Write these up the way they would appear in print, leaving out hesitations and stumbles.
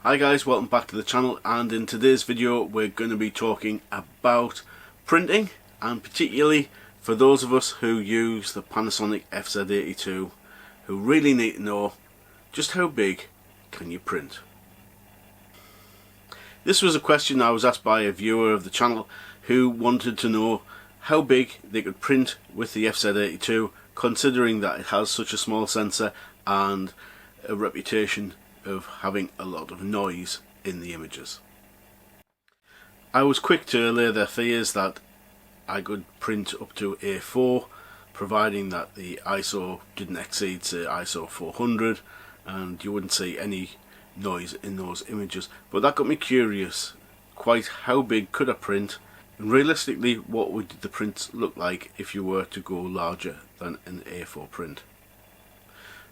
Hi guys, welcome back to the channel, and in today's video we're going to be talking about printing, and particularly for those of us who use the Panasonic FZ82 who really need to know just how big can you print. This was a question I was asked by a viewer of the channel who wanted to know how big they could print with the FZ82, considering that it has such a small sensor and a reputation of having a lot of noise in the images. I was quick to allay their fears that I could print up to A4, providing that the ISO didn't exceed, say, ISO 400, and you wouldn't see any noise in those images. But that got me curious, quite how big could I print, and realistically what would the prints look like if you were to go larger than an A4 print.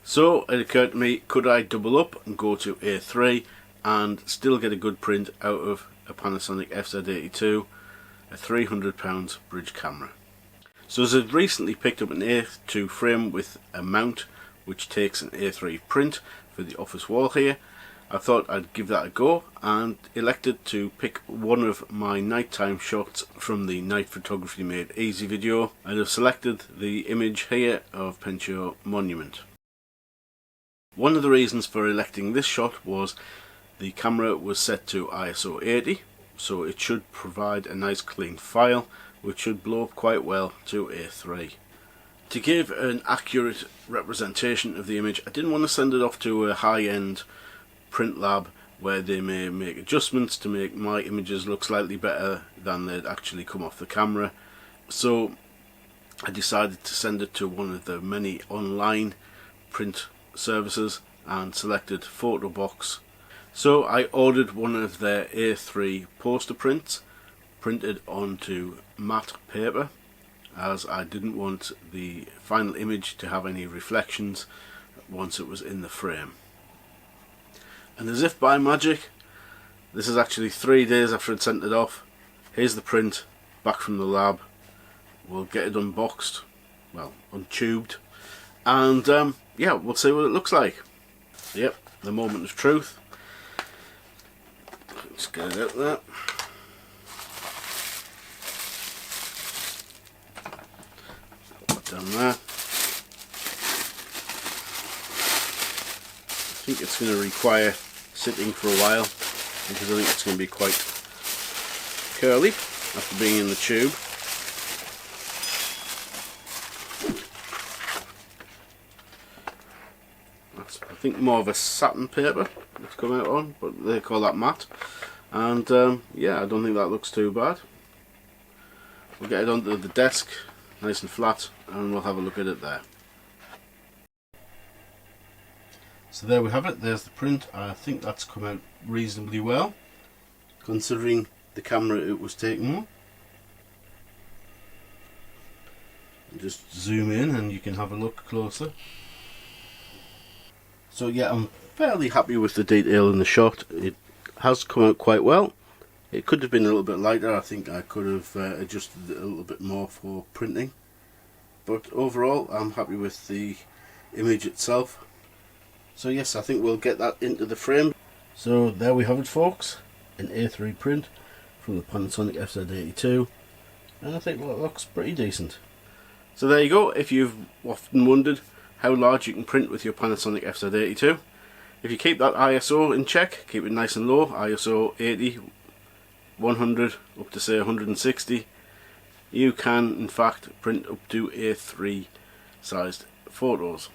So it occurred to me, could I double up and go to A3 and still get a good print out of a Panasonic FZ82, a £300 bridge camera. So as I've recently picked up an A2 frame with a mount which takes an A3 print for the office wall here, I thought I'd give that a go and elected to pick one of my nighttime shots from the Night Photography Made Easy video, and I've selected the image here of Pinchot Monument. One of the reasons for electing this shot was the camera was set to ISO 80, so it should provide a nice clean file which should blow up quite well to A3. To give an accurate representation of the image, I didn't want to send it off to a high-end print lab where they may make adjustments to make my images look slightly better than they'd actually come off the camera. So I decided to send it to one of the many online print services and selected Photobox. So I ordered one of their A3 poster prints, printed onto matte paper, as I didn't want the final image to have any reflections once it was in the frame. And as if by magic, this is actually 3 days after I'd sent it off. Here's the print back from the lab. We'll get it unboxed, well, untubed, and yeah, we'll see what it looks like. Yep, the moment of truth. Let's get it out there. Put that down there. I think it's going to require sitting for a while, because I think it's going to be quite curly after being in the tube. That's, I think, more of a satin paper it's come out on, but they call that matte. And yeah, I don't think that looks too bad. We'll get it onto the desk nice and flat and we'll have a look at it there. So there we have it, there's the print. I think that's come out reasonably well, considering the camera it was taken on. Just zoom in and you can have a look closer. So yeah, I'm fairly happy with the detail in the shot. It has come out quite well. It could have been a little bit lighter. I think I could have adjusted it a little bit more for printing. But overall, I'm happy with the image itself. So yes, I think we'll get that into the frame. So there we have it, folks, an A3 print from the Panasonic FZ82, and I think that looks pretty decent. So there you go. If you've often wondered how large you can print with your Panasonic FZ82, if you keep that ISO in check, keep it nice and low, ISO 80, 100 up to say 160, you can in fact print up to A3 sized photos.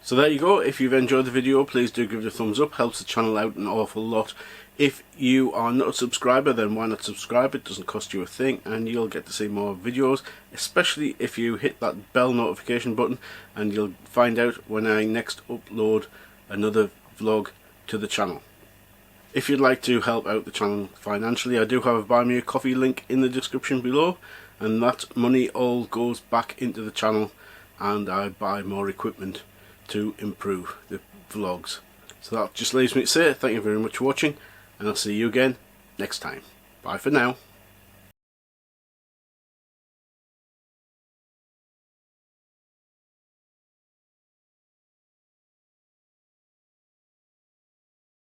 So there you go. If you've enjoyed the video, please do give it a thumbs up, helps the channel out an awful lot. If you are not a subscriber, then why not subscribe? It doesn't cost you a thing and you'll get to see more videos, especially if you hit that bell notification button, and you'll find out when I next upload another vlog to the channel. If you'd like to help out the channel financially, I do have a buy me a coffee link in the description below, and that money all goes back into the channel and I buy more equipment to improve the vlogs. So that just leaves me to say thank you very much for watching, and I'll see you again next time. Bye for now.